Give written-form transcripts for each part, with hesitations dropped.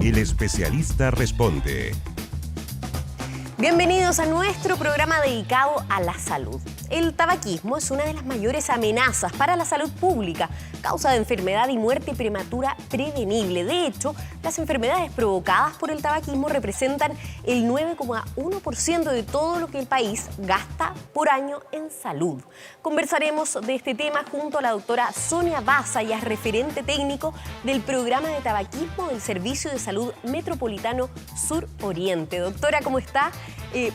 El especialista responde. Bienvenidos a nuestro programa dedicado a la salud. El tabaquismo es una de las mayores amenazas para la salud pública, causa de enfermedad y muerte prematura prevenible. De hecho, las enfermedades provocadas por el tabaquismo representan el 9,1% de todo lo que el país gasta por año en salud. Conversaremos de este tema junto a la doctora Sonia Baza, ella es referente técnico del programa de tabaquismo del Servicio de Salud Metropolitano Sur Oriente. Doctora, ¿cómo está?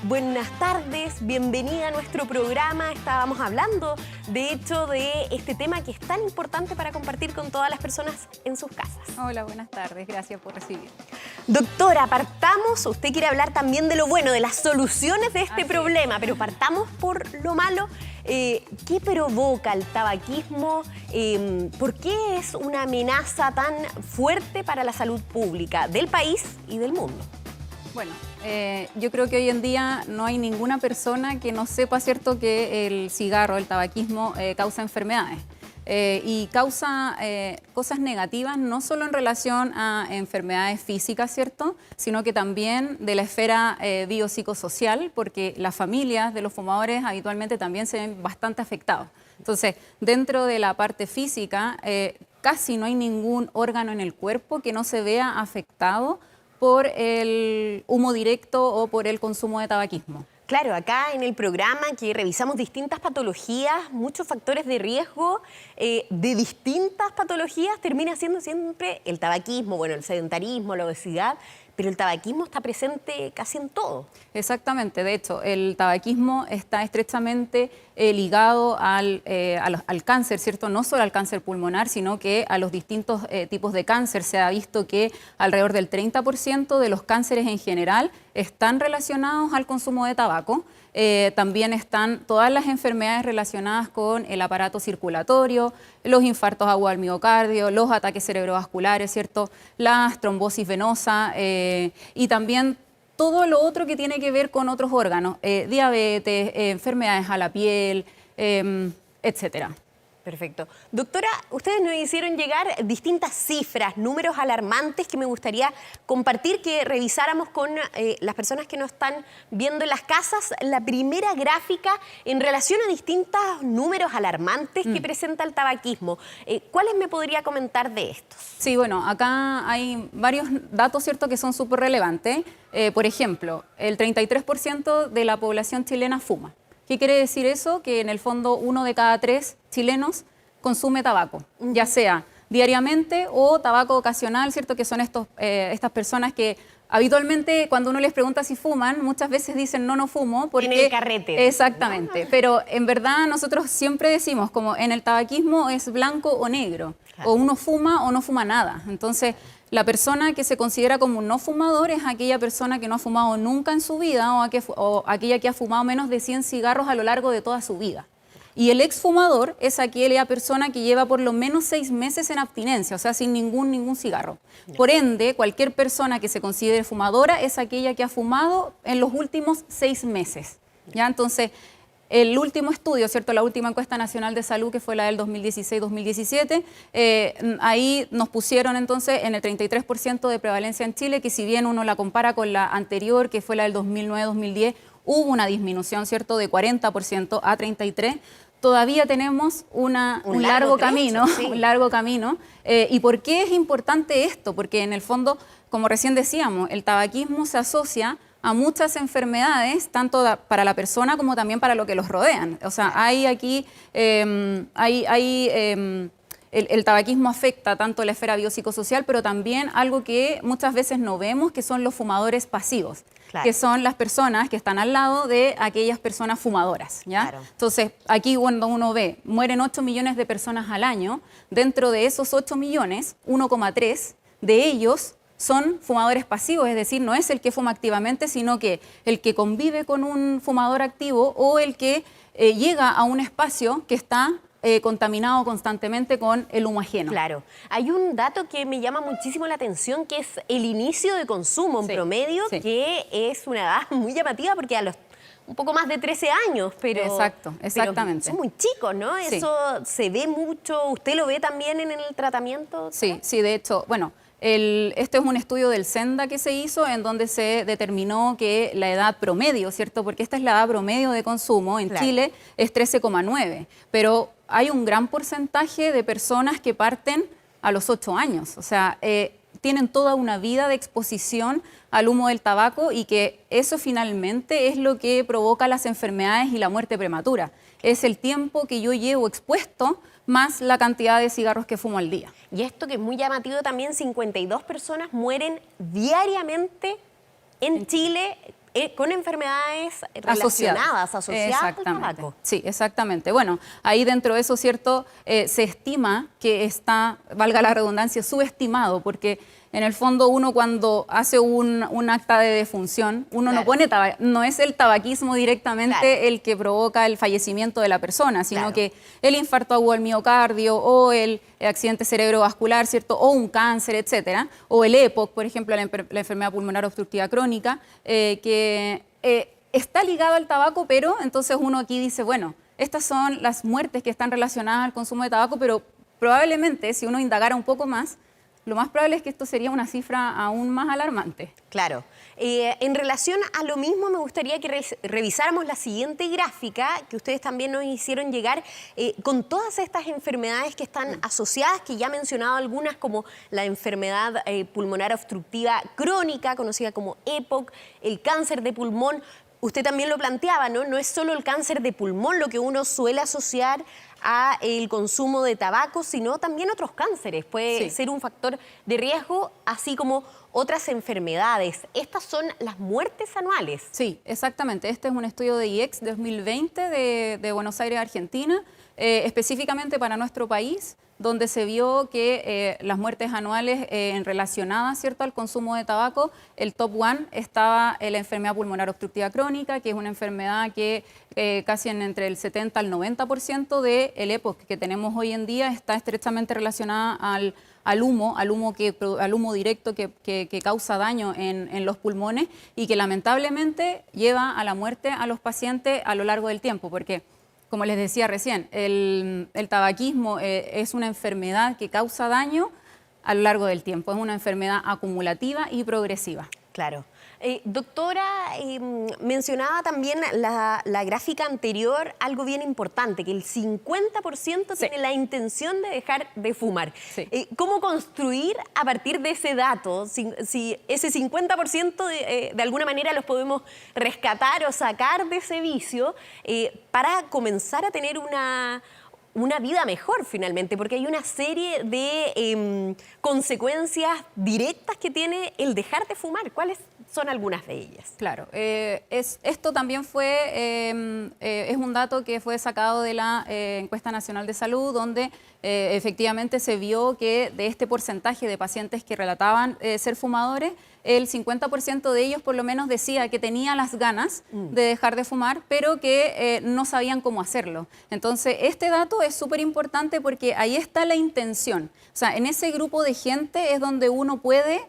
Buenas tardes, bienvenida a nuestro programa. Estábamos hablando, de hecho, de este tema que es tan importante para compartir con todas las personas en sus casas. Hola, buenas tardes, gracias por recibir. Doctora, partamos, usted quiere hablar también de lo bueno, de las soluciones de este problema, pero partamos por lo malo. ¿Qué provoca el tabaquismo? ¿Por qué es una amenaza tan fuerte para la salud pública del país y del mundo? Bueno, yo creo que hoy en día no hay ninguna persona que no sepa, ¿cierto?, que el cigarro, el tabaquismo, causa enfermedades. Y causa cosas negativas, no solo en relación a enfermedades físicas, ¿cierto?, sino que también de la esfera biopsicosocial, porque las familias de los fumadores habitualmente también se ven bastante afectados. Entonces, dentro de la parte física, casi no hay ningún órgano en el cuerpo que no se vea afectado por el humo directo o por el consumo de tabaquismo. Claro, acá en el programa que revisamos distintas patologías, muchos factores de riesgo de distintas patologías, termina siendo siempre el tabaquismo, bueno, el sedentarismo, la obesidad, pero el tabaquismo está presente casi en todo. Exactamente, de hecho, el tabaquismo está estrechamente ligado al cáncer, ¿cierto? No solo al cáncer pulmonar, sino que a los distintos tipos de cáncer. Se ha visto que alrededor del 30% de los cánceres en general están relacionados al consumo de tabaco. También están todas las enfermedades relacionadas con el aparato circulatorio, los infartos agudos al miocardio, los ataques cerebrovasculares, ¿cierto?, las trombosis venosa y también todo lo otro que tiene que ver con otros órganos, diabetes, enfermedades a la piel, etcétera. Perfecto. Doctora, ustedes nos hicieron llegar distintas cifras, números alarmantes que me gustaría compartir, que revisáramos con las personas que nos están viendo en las casas. La primera gráfica en relación a distintos números alarmantes que presenta el tabaquismo. ¿Cuáles me podría comentar de estos? Sí, bueno, acá hay varios datos, ¿cierto?, que son súper relevantes. Por ejemplo, el 33% de la población chilena fuma. ¿Qué quiere decir eso? Que en el fondo 1 de cada 3 chilenos consume tabaco, ya sea diariamente o tabaco ocasional, ¿cierto?, que son estas personas que habitualmente cuando uno les pregunta si fuman, muchas veces dicen no fumo. Porque, en el carrete. Exactamente, pero en verdad nosotros siempre decimos, como en el tabaquismo es blanco o negro, claro, o uno fuma o no fuma nada. Entonces, la persona que se considera como un no fumador es aquella persona que no ha fumado nunca en su vida o aquella que ha fumado menos de 100 cigarros a lo largo de toda su vida. Y el exfumador es aquella persona que lleva por lo menos 6 meses en abstinencia, o sea, sin ningún cigarro. Por ende, cualquier persona que se considere fumadora es aquella que ha fumado en los últimos 6 meses. ¿Ya? Entonces, el último estudio, ¿cierto?, la última encuesta nacional de salud, que fue la del 2016-2017, ahí nos pusieron entonces en el 33% de prevalencia en Chile, que si bien uno la compara con la anterior, que fue la del 2009-2010, hubo una disminución, ¿cierto?, de 40% a 33%. Todavía tenemos un largo camino, sí. Un largo camino. ¿Y por qué es importante esto? Porque en el fondo, como recién decíamos, el tabaquismo se asocia a muchas enfermedades, tanto para la persona como también para lo que los rodean. O sea, hay aquí, el tabaquismo afecta tanto la esfera biopsicosocial, pero también algo que muchas veces no vemos, que son los fumadores pasivos, claro, que son las personas que están al lado de aquellas personas fumadoras, ¿ya? Claro. Entonces, aquí cuando uno ve, mueren 8 millones de personas al año, dentro de esos 8 millones, 1,3 de ellos son fumadores pasivos, es decir, no es el que fuma activamente, sino que el que convive con un fumador activo o el que llega a un espacio que está contaminado constantemente con el humo ajeno. Claro. Hay un dato que me llama muchísimo la atención, que es el inicio de consumo en promedio, que es una edad muy llamativa porque a los un poco más de 13 años, pero... Exacto, exactamente. Pero son muy chicos, ¿no? Sí. Eso se ve mucho. ¿Usted lo ve también en el tratamiento? Sí, sí, de hecho, bueno, este es un estudio del SENDA que se hizo en donde se determinó que la edad promedio, ¿cierto? Porque esta es la edad promedio de consumo, en Claro. Chile es 13,9, pero hay un gran porcentaje de personas que parten a los 8 años, o sea, tienen toda una vida de exposición al humo del tabaco y que eso finalmente es lo que provoca las enfermedades y la muerte prematura. Es el tiempo que yo llevo expuesto más la cantidad de cigarros que fumo al día. Y esto que es muy llamativo también, 52 personas mueren diariamente en Chile con enfermedades relacionadas, asociadas al tabaco. Sí, exactamente. Bueno, ahí dentro de eso, ¿cierto? Se estima que está, valga la redundancia, subestimado, porque en el fondo uno cuando hace un acta de defunción, uno Claro. no pone no es el tabaquismo directamente Claro. el que provoca el fallecimiento de la persona, sino Claro. que el infarto agudo del miocardio o el accidente cerebrovascular, ¿cierto? O un cáncer, etcétera, o el EPOC, por ejemplo, la enfermedad pulmonar obstructiva crónica, que está ligado al tabaco, pero entonces uno aquí dice, bueno, estas son las muertes que están relacionadas al consumo de tabaco, pero probablemente si uno indagara un poco más, lo más probable es que esto sería una cifra aún más alarmante. Claro. En relación a lo mismo, me gustaría que revisáramos la siguiente gráfica que ustedes también nos hicieron llegar con todas estas enfermedades que están asociadas, que ya he mencionado algunas como la enfermedad pulmonar obstructiva crónica, conocida como EPOC, el cáncer de pulmón. Usted también lo planteaba, ¿no? No es solo el cáncer de pulmón lo que uno suele asociar a el consumo de tabaco, sino también otros cánceres. Puede ser un factor de riesgo, así como otras enfermedades. Estas son las muertes anuales. Sí, exactamente. Este es un estudio de IEX 2020 de Buenos Aires, Argentina, específicamente para nuestro país, donde se vio que las muertes anuales relacionadas, ¿cierto?, al consumo de tabaco, el top one estaba la enfermedad pulmonar obstructiva crónica, que es una enfermedad que casi entre el 70 al 90% del EPOC que tenemos hoy en día está estrechamente relacionada al humo directo que causa daño en los pulmones y que lamentablemente lleva a la muerte a los pacientes a lo largo del tiempo, porque como les decía recién, el tabaquismo es una enfermedad que causa daño a lo largo del tiempo, es una enfermedad acumulativa y progresiva. Claro. Doctora, mencionaba también la gráfica anterior algo bien importante, que el 50% tiene la intención de dejar de fumar. Sí. ¿Cómo construir a partir de ese dato? Si ese 50% de alguna manera los podemos rescatar o sacar de ese vicio para comenzar a tener una vida mejor finalmente, porque hay una serie de consecuencias directas que tiene el dejar de fumar. ¿Cuáles son algunas de ellas? Claro, esto también es un dato que fue sacado de la Encuesta Nacional de Salud, donde efectivamente se vio que de este porcentaje de pacientes que relataban ser fumadores, el 50% de ellos por lo menos decía que tenía las ganas de dejar de fumar, pero que no sabían cómo hacerlo. Entonces, este dato es súper importante porque ahí está la intención. O sea, en ese grupo de gente es donde uno puede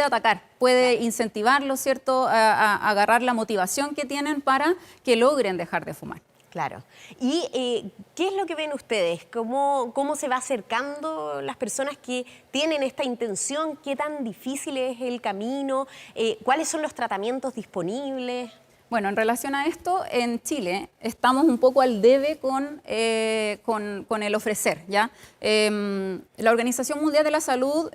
atacar, puede incentivarlos, ¿cierto?, a agarrar la motivación que tienen para que logren dejar de fumar. Claro. ¿Y qué es lo que ven ustedes? ¿Cómo se va acercando las personas que tienen esta intención? ¿Qué tan difícil es el camino? ¿Cuáles son los tratamientos disponibles? Bueno, en relación a esto, en Chile estamos un poco al debe con el ofrecer, ¿ya? La Organización Mundial de la Salud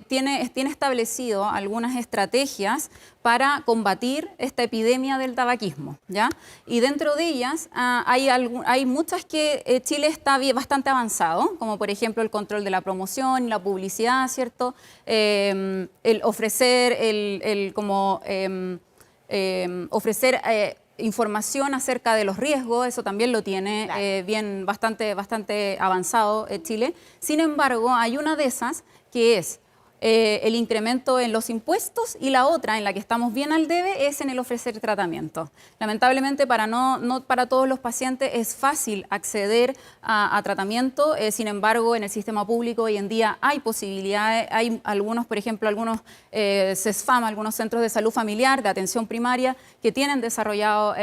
tiene establecido algunas estrategias para combatir esta epidemia del tabaquismo, ¿ya? Y dentro de ellas hay muchas que Chile está bastante avanzado, como por ejemplo el control de la promoción, la publicidad, ¿cierto? El ofrecer, ofrecer información acerca de los riesgos, eso también lo tiene bastante avanzado Chile. Sin embargo, hay una de esas que es el incremento en los impuestos, y la otra, en la que estamos bien al debe, es en el ofrecer tratamiento. Lamentablemente, no para todos los pacientes es fácil acceder a tratamiento, sin embargo, en el sistema público hoy en día hay posibilidades, hay algunos, por ejemplo, algunos CESFAM, algunos centros de salud familiar, de atención primaria, que tienen desarrollado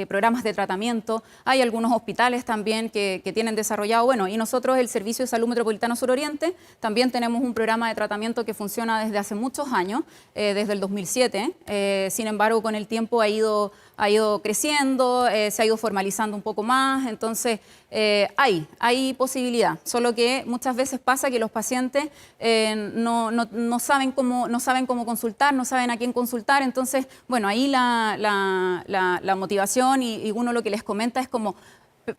programas de tratamiento, hay algunos hospitales también que tienen desarrollado, bueno, y nosotros, el Servicio de Salud Metropolitano Suroriente, también tenemos un programa de tratamiento que funciona desde hace muchos años, desde el 2007. Sin embargo, con el tiempo ha ido creciendo, se ha ido formalizando un poco más, entonces hay posibilidad, solo que muchas veces pasa que los pacientes no saben cómo consultar, no saben a quién consultar, entonces, bueno, ahí la motivación y uno lo que les comenta es como: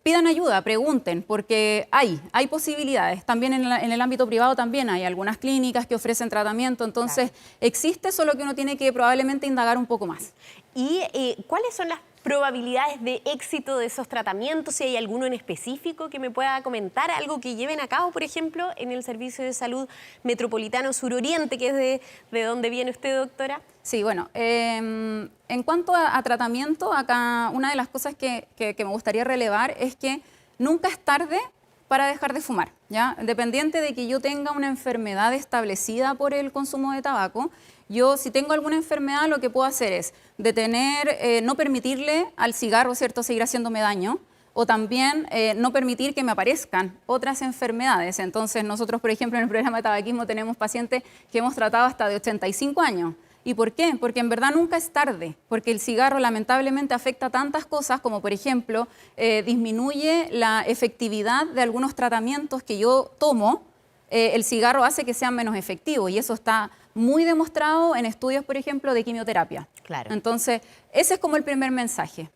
pidan ayuda, pregunten, porque hay posibilidades. También en el ámbito privado también hay algunas clínicas que ofrecen tratamiento, entonces existe, solo que uno tiene que probablemente indagar un poco más. ¿Y cuáles son las probabilidades de éxito de esos tratamientos? Si hay alguno en específico que me pueda comentar, algo que lleven a cabo, por ejemplo, en el Servicio de Salud Metropolitano Suroriente, que es de donde viene usted, doctora. Sí, bueno, en cuanto a tratamiento, acá una de las cosas que me gustaría relevar es que nunca es tarde para dejar de fumar, ¿ya? Independiente de que yo tenga una enfermedad establecida por el consumo de tabaco, yo, si tengo alguna enfermedad, lo que puedo hacer es detener, no permitirle al cigarro, ¿cierto?, seguir haciéndome daño, o también no permitir que me aparezcan otras enfermedades. Entonces, nosotros, por ejemplo, en el programa de tabaquismo tenemos pacientes que hemos tratado hasta de 85 años. ¿Y por qué? Porque en verdad nunca es tarde, porque el cigarro lamentablemente afecta tantas cosas como, por ejemplo, disminuye la efectividad de algunos tratamientos que yo tomo. El cigarro hace que sean menos efectivos y eso está muy demostrado en estudios, por ejemplo, de quimioterapia. Claro. Entonces, ese es como el primer mensaje.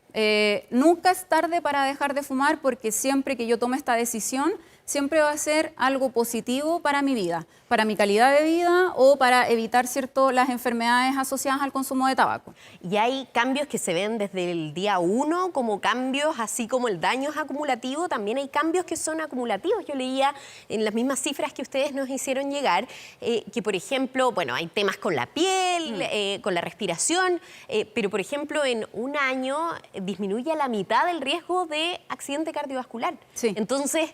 Nunca es tarde para dejar de fumar, porque siempre que yo tome esta decisión, siempre va a ser algo positivo para mi vida, para mi calidad de vida o para evitar, ¿cierto?, las enfermedades asociadas al consumo de tabaco. Y hay cambios que se ven desde el día 1, como cambios, así como el daño es acumulativo, también hay cambios que son acumulativos. Yo leía en las mismas cifras que ustedes nos hicieron llegar, que por ejemplo, bueno, hay temas con la piel, con la respiración, pero por ejemplo, en un año disminuye a la mitad el riesgo de accidente cardiovascular. Sí. Entonces,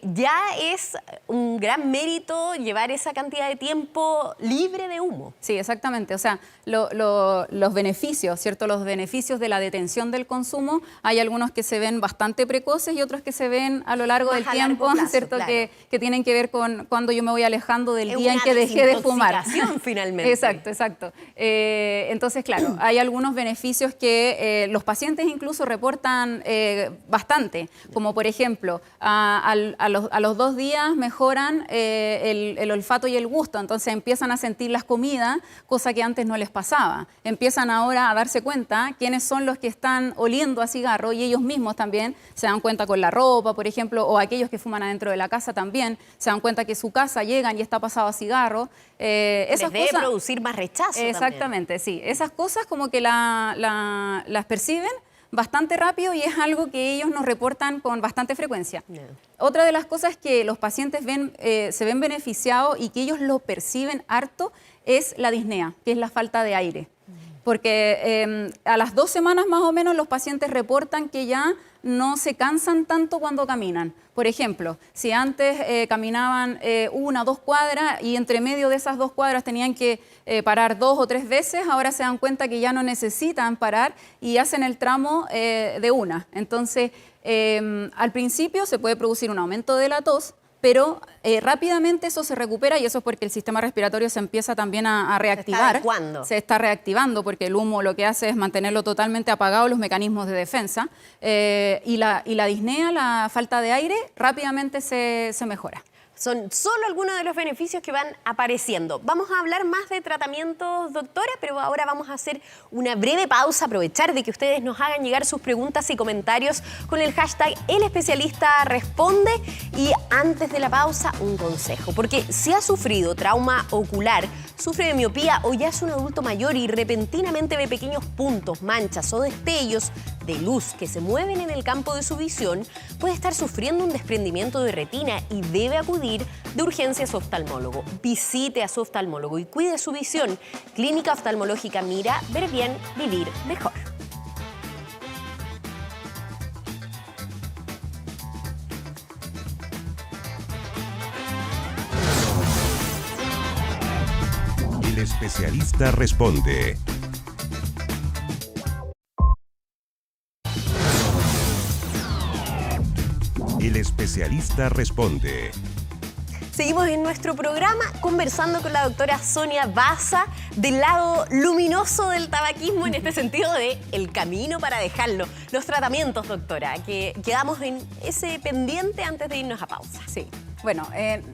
ya es un gran mérito llevar esa cantidad de tiempo libre de humo. Sí, exactamente. O sea, los beneficios, ¿cierto? Los beneficios de la detención del consumo, hay algunos que se ven bastante precoces y otros que se ven a lo largo del tiempo, plazo, ¿cierto? Claro. Que tienen que ver con cuando yo me voy alejando del Es día en una que dejé de fumar. desintoxicación, finalmente. Exacto, exacto. Entonces, claro, hay algunos beneficios que los pacientes incluso reportan bastante, como por ejemplo, a los 2 días mejoran el olfato y el gusto, entonces empiezan a sentir las comidas, cosa que antes no les pasaba. Empiezan ahora a darse cuenta quiénes son los que están oliendo a cigarro y ellos mismos también se dan cuenta con la ropa, por ejemplo, o aquellos que fuman adentro de la casa también se dan cuenta que su casa llegan y está pasado a cigarro. Esas debe producir más rechazo. Exactamente, también. Sí. Esas cosas como que las perciben bastante rápido y es algo que ellos nos reportan con bastante frecuencia. No. Otra de las cosas que los pacientes se ven beneficiados y que ellos lo perciben harto es la disnea, que es la falta de aire. Porque a las 2 semanas más o menos los pacientes reportan que ya no se cansan tanto cuando caminan. Por ejemplo, si antes caminaban 1 o 2 cuadras y entre medio de esas 2 cuadras tenían que parar 2 o 3 veces, ahora se dan cuenta que ya no necesitan parar y hacen el tramo de una. Entonces, al principio se puede producir un aumento de la tos, pero rápidamente eso se recupera y eso es porque el sistema respiratorio se empieza también a reactivar. Se está reactivando porque el humo lo que hace es mantenerlo totalmente apagado, los mecanismos de defensa. Y la disnea, la falta de aire, rápidamente se mejora. Son solo algunos de los beneficios que van apareciendo. Vamos a hablar más de tratamientos, doctora, pero ahora vamos a hacer una breve pausa, aprovechar de que ustedes nos hagan llegar sus preguntas y comentarios con el hashtag El Especialista Responde. Y antes de la pausa, un consejo, porque si ha sufrido trauma ocular, sufre de miopía o ya es un adulto mayor y repentinamente ve pequeños puntos, manchas o destellos de luz que se mueven en el campo de su visión, puede estar sufriendo un desprendimiento de retina y debe acudir de urgencia a su oftalmólogo. Visite a su oftalmólogo y cuide su visión. Clínica Oftalmológica Mira, ver bien, vivir mejor. El especialista responde. El especialista responde. Seguimos en nuestro programa conversando con la doctora Sonia Baza del lado luminoso del tabaquismo, en este sentido de el camino para dejarlo. Los tratamientos, doctora, que quedamos en ese pendiente antes de irnos a pausa. Sí. Bueno,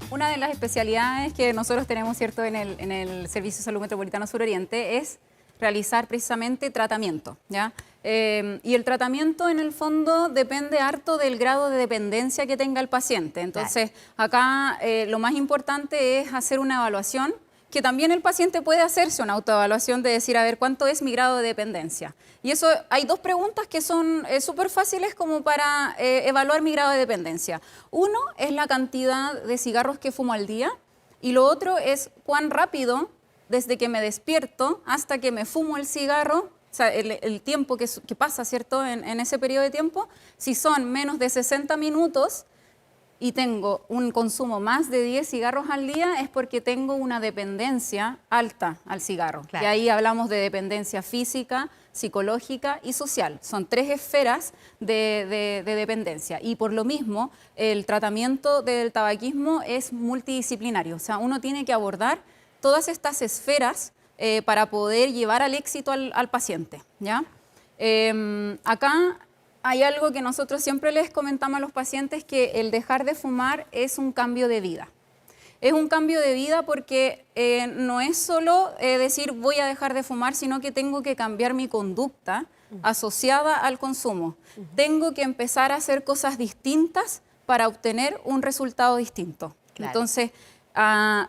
una de las especialidades que nosotros tenemos, ¿cierto?, en el Servicio de Salud Metropolitano Suroriente es realizar precisamente tratamiento, ¿ya? Y el tratamiento en el fondo depende harto del grado de dependencia que tenga el paciente. Entonces, acá lo más importante es hacer una evaluación, que también el paciente puede hacerse una autoevaluación de decir, a ver, ¿cuánto es mi grado de dependencia? Y eso, hay dos preguntas que son súper fáciles como para evaluar mi grado de dependencia. Uno es la cantidad de cigarros que fumo al día y lo otro es cuán rápido, desde que me despierto hasta que me fumo el cigarro, o sea, el tiempo que pasa, ¿cierto?, en ese periodo de tiempo, si son menos de 60 minutos y tengo un consumo más de 10 cigarros al día, es porque tengo una dependencia alta al cigarro. Claro. Y ahí hablamos de dependencia física, psicológica y social. Son 3 esferas de dependencia. Y por lo mismo, el tratamiento del tabaquismo es multidisciplinario. O sea, uno tiene que abordar todas estas esferas para poder llevar al éxito al paciente, ¿ya? Acá hay algo que nosotros siempre les comentamos a los pacientes, que el dejar de fumar es un cambio de vida. Es un cambio de vida porque no es solo decir voy a dejar de fumar, sino que tengo que cambiar mi conducta asociada al consumo. Tengo que empezar a hacer cosas distintas para obtener un resultado distinto. Claro. Entonces,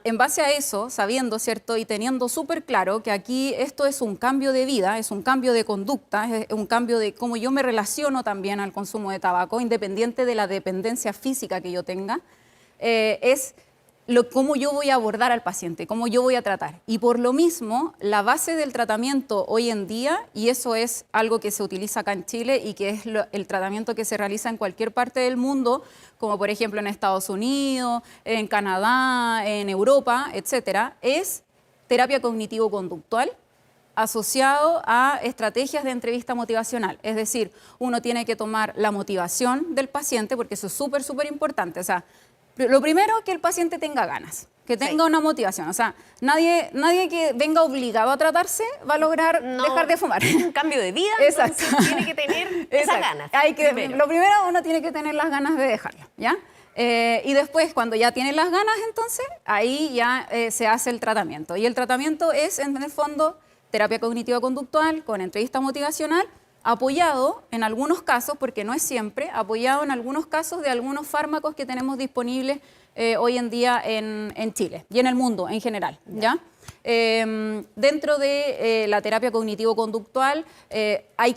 en base a eso, sabiendo, ¿cierto?, y teniendo súper claro que aquí esto es un cambio de vida, es un cambio de conducta, es un cambio de cómo yo me relaciono también al consumo de tabaco, independiente de la dependencia física que yo tenga, es cómo yo voy a abordar al paciente, cómo yo voy a tratar. Y por lo mismo, la base del tratamiento hoy en día, y eso es algo que se utiliza acá en Chile y que es el tratamiento que se realiza en cualquier parte del mundo, como por ejemplo en Estados Unidos, en Canadá, en Europa, etcétera, es terapia cognitivo-conductual asociado a estrategias de entrevista motivacional. Es decir, uno tiene que tomar la motivación del paciente, porque eso es súper, súper importante. O sea, lo primero, que el paciente tenga ganas, que tenga una motivación. O sea, nadie que venga obligado a tratarse va a lograr dejar de fumar. Es un cambio de vida, exacto, entonces tiene que tener esas ganas. Lo primero, uno tiene que tener las ganas de dejarlo, ¿ya? Y después, cuando ya tiene las ganas, entonces, ahí ya se hace el tratamiento. Y el tratamiento es, en el fondo, terapia cognitiva-conductual con entrevista motivacional, apoyado en algunos casos, porque no es siempre, apoyado en algunos casos de algunos fármacos que tenemos disponibles hoy en día en Chile y en el mundo en general, ¿ya? Dentro de la terapia cognitivo-conductual hay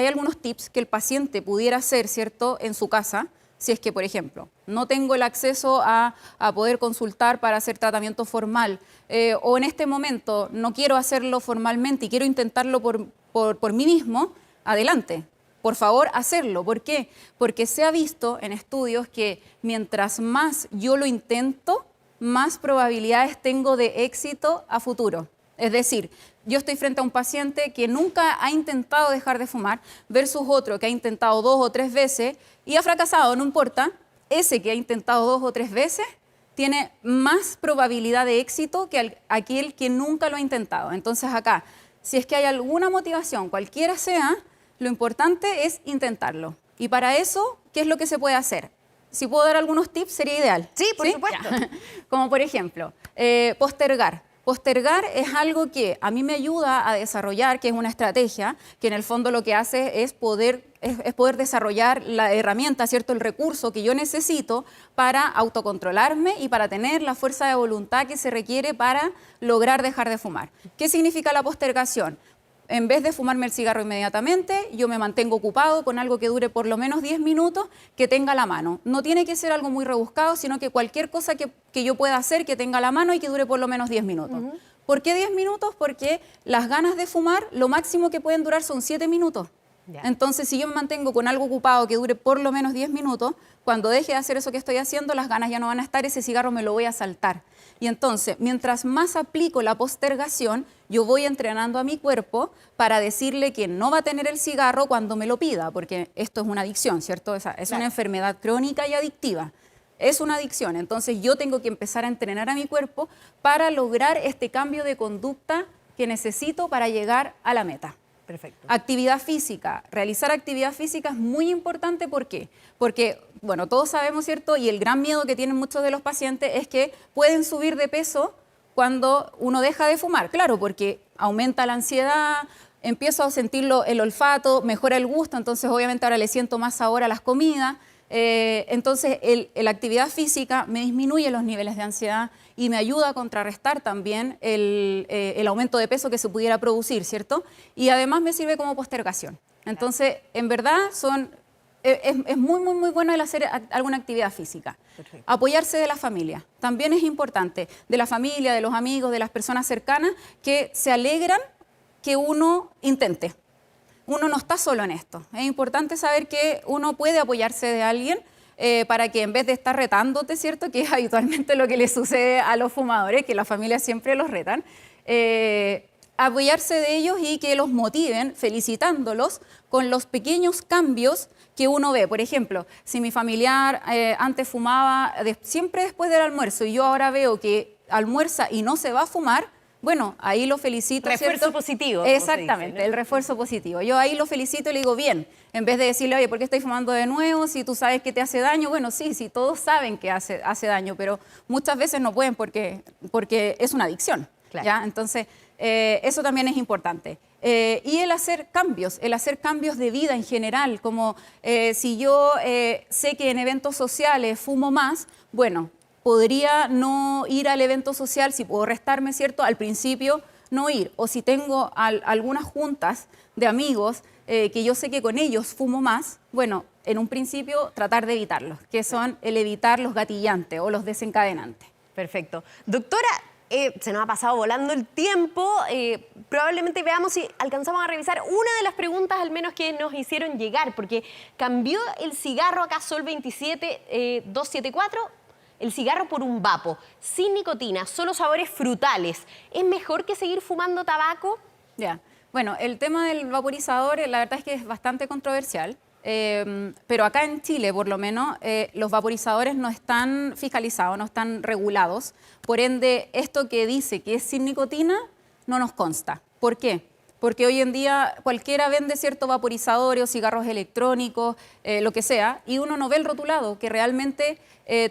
algunos tips que el paciente pudiera hacer, ¿cierto?, en su casa, si es que, por ejemplo, no tengo el acceso a poder consultar para hacer tratamiento formal, o en este momento no quiero hacerlo formalmente y quiero intentarlo por mí mismo, adelante. Por favor, hacerlo. ¿Por qué? Porque se ha visto en estudios que mientras más yo lo intento, más probabilidades tengo de éxito a futuro. Es decir, yo estoy frente a un paciente que nunca ha intentado dejar de fumar versus otro que ha intentado 2 o 3 veces y ha fracasado, no importa. Ese que ha intentado 2 o 3 veces tiene más probabilidad de éxito que aquel que nunca lo ha intentado. Entonces acá, si es que hay alguna motivación, cualquiera sea, lo importante es intentarlo. Y para eso, ¿qué es lo que se puede hacer? Si puedo dar algunos tips, sería ideal. Sí, por supuesto. Como por ejemplo, postergar. Postergar es algo que a mí me ayuda a desarrollar, que es una estrategia, que en el fondo lo que hace es poder desarrollar la herramienta, ¿cierto?, el recurso que yo necesito para autocontrolarme y para tener la fuerza de voluntad que se requiere para lograr dejar de fumar. ¿Qué significa la postergación? en vez de fumarme el cigarro inmediatamente, yo me mantengo ocupado con algo que dure por lo menos 10 minutos, que tenga a la mano. No tiene que ser algo muy rebuscado, sino que cualquier cosa que yo pueda hacer que tenga a la mano y que dure por lo menos 10 minutos. ¿Por qué 10 minutos? Porque las ganas de fumar, lo máximo que pueden durar son 7 minutos. Entonces, si yo me mantengo con algo ocupado que dure por lo menos 10 minutos, cuando deje de hacer eso que estoy haciendo, las ganas ya no van a estar, ese cigarro me lo voy a saltar. Y entonces, mientras más aplico la postergación, yo voy entrenando a mi cuerpo para decirle que no va a tener el cigarro cuando me lo pida, porque esto es una adicción, ¿cierto? Es una enfermedad crónica y adictiva. Es una adicción, entonces yo tengo que empezar a entrenar a mi cuerpo para lograr este cambio de conducta que necesito para llegar a la meta. Perfecto. Actividad física. Realizar actividad física es muy importante. ¿Por qué? Porque, bueno, todos sabemos, ¿cierto? Y el gran miedo que tienen muchos de los pacientes es que pueden subir de peso cuando uno deja de fumar. Claro, porque aumenta la ansiedad, empiezo a sentirlo el olfato, mejora el gusto, entonces obviamente ahora le siento más sabor a las comidas. Entonces, la actividad física me disminuye los niveles de ansiedad y me ayuda a contrarrestar también el aumento de peso que se pudiera producir, ¿cierto? Y además me sirve como postergación. Entonces, en verdad, es muy, muy, muy bueno el hacer alguna actividad física. Perfecto. Apoyarse de la familia. También es importante, de la familia, de los amigos, de las personas cercanas, que se alegran que uno intente. Uno no está solo en esto. Es importante saber que uno puede apoyarse de alguien para que en vez de estar retándote, ¿cierto? Que es habitualmente lo que le sucede a los fumadores, que las familias siempre los retan, apoyarse de ellos y que los motiven felicitándolos con los pequeños cambios que uno ve. Por ejemplo, si mi familiar antes fumaba siempre después del almuerzo y yo ahora veo que almuerza y no se va a fumar, bueno, ahí lo felicito. Refuerzo ¿cierto? positivo. Exactamente, dice, ¿no? el refuerzo positivo. Yo ahí lo felicito y le digo, bien, en vez de decirle, oye, ¿por qué estoy fumando de nuevo? Si tú sabes que te hace daño, bueno, sí, todos saben que hace daño, pero muchas veces no pueden porque es una adicción. Claro. ¿Ya? Entonces, eso también es importante. Y el hacer cambios de vida en general, como si yo sé que en eventos sociales fumo más, bueno, podría no ir al evento social, si puedo restarme, ¿cierto? Al principio no ir. O si tengo algunas juntas de amigos que yo sé que con ellos fumo más, bueno, en un principio tratar de evitarlos, que son el evitar los gatillantes o los desencadenantes. Perfecto. Doctora, se nos ha pasado volando el tiempo. Probablemente veamos si alcanzamos a revisar una de las preguntas al menos que nos hicieron llegar, porque cambió el cigarro acá Sol 27274, el cigarro por un vapo, sin nicotina, solo sabores frutales. ¿Es mejor que seguir fumando tabaco? Ya. Bueno, el tema del vaporizador, la verdad es que es bastante controversial. Pero acá en Chile, por lo menos, los vaporizadores no están fiscalizados, no están regulados. Por ende, esto que dice que es sin nicotina no nos consta. ¿Por qué? Porque hoy en día cualquiera vende ciertos vaporizadores o cigarros electrónicos, lo que sea, y uno no ve el rotulado que realmente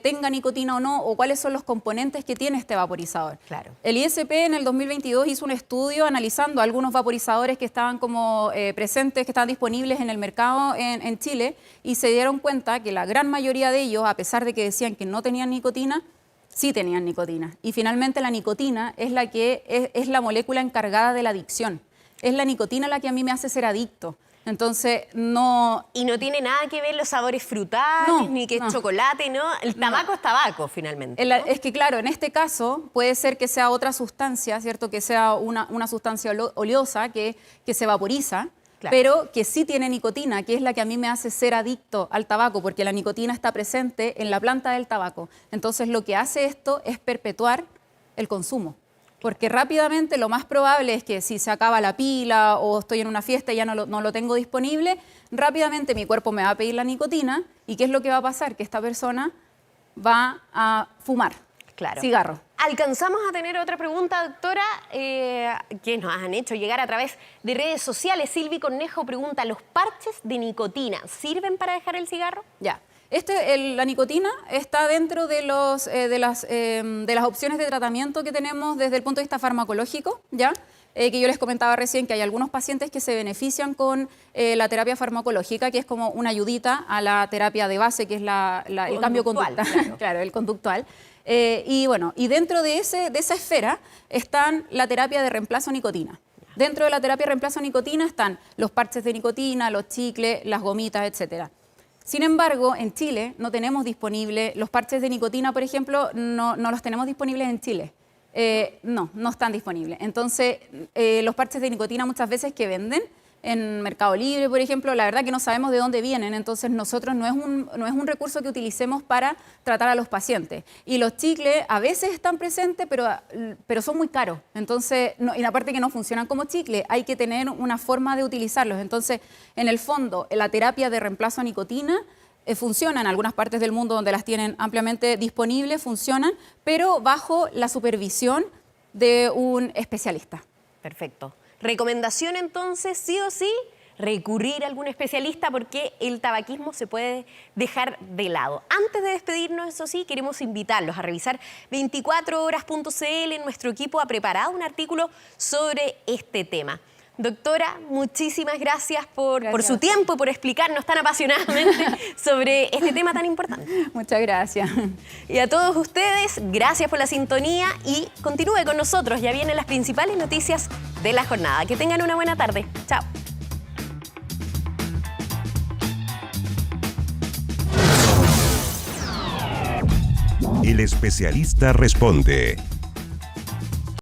tenga nicotina o no, o cuáles son los componentes que tiene este vaporizador. Claro. El ISP en el 2022 hizo un estudio analizando algunos vaporizadores que estaban como presentes, que estaban disponibles en el mercado en Chile, y se dieron cuenta que la gran mayoría de ellos, a pesar de que decían que no tenían nicotina, sí tenían nicotina. Y finalmente la nicotina es la molécula encargada de la adicción. Es la nicotina la que a mí me hace ser adicto. Entonces, no... Y no tiene nada que ver los sabores frutales, ni que es chocolate, ¿no? El tabaco es tabaco, finalmente, ¿no? Es que, claro, en este caso puede ser que sea otra sustancia, ¿cierto? Que sea una sustancia oleosa que se vaporiza, claro, pero que sí tiene nicotina, que es la que a mí me hace ser adicto al tabaco, porque la nicotina está presente en la planta del tabaco. Entonces, lo que hace esto es perpetuar el consumo. Porque rápidamente lo más probable es que si se acaba la pila o estoy en una fiesta y ya no lo tengo disponible, rápidamente mi cuerpo me va a pedir la nicotina. ¿Y qué es lo que va a pasar? Que esta persona va a fumar cigarro. Alcanzamos a tener otra pregunta, doctora, que nos han hecho llegar a través de redes sociales. Silvi Cornejo pregunta, ¿los parches de nicotina sirven para dejar el cigarro? Ya. La nicotina está dentro de las opciones de tratamiento que tenemos desde el punto de vista farmacológico, ¿ya? Que yo les comentaba recién que hay algunos pacientes que se benefician con la terapia farmacológica, que es como una ayudita a la terapia de base, que es el cambio conductual, claro. Claro, el conductual. Y bueno, y dentro de esa esfera están la terapia de reemplazo nicotina. Dentro de la terapia de reemplazo de nicotina están los parches de nicotina, los chicles, las gomitas, etcétera. Sin embargo, en Chile no tenemos disponible los parches de nicotina, por ejemplo, no los tenemos disponibles en Chile. No están disponibles. Entonces, los parches de nicotina muchas veces que venden en Mercado Libre, por ejemplo, la verdad que no sabemos de dónde vienen, entonces nosotros no es un recurso que utilicemos para tratar a los pacientes. Y los chicles a veces están presentes, pero son muy caros. Entonces, y aparte que no funcionan como chicle, hay que tener una forma de utilizarlos. Entonces, en el fondo, la terapia de reemplazo a nicotina funciona en algunas partes del mundo donde las tienen ampliamente disponibles, funcionan, pero bajo la supervisión de un especialista. Perfecto. Recomendación entonces, sí o sí, recurrir a algún especialista porque el tabaquismo se puede dejar de lado. Antes de despedirnos, eso sí, queremos invitarlos a revisar 24horas.cl. Nuestro equipo ha preparado un artículo sobre este tema. Doctora, muchísimas gracias por su tiempo, por explicarnos tan apasionadamente sobre este tema tan importante. Muchas gracias. Y a todos ustedes, gracias por la sintonía y continúe con nosotros. Ya vienen las principales noticias de la jornada. Que tengan una buena tarde. Chao. El especialista responde.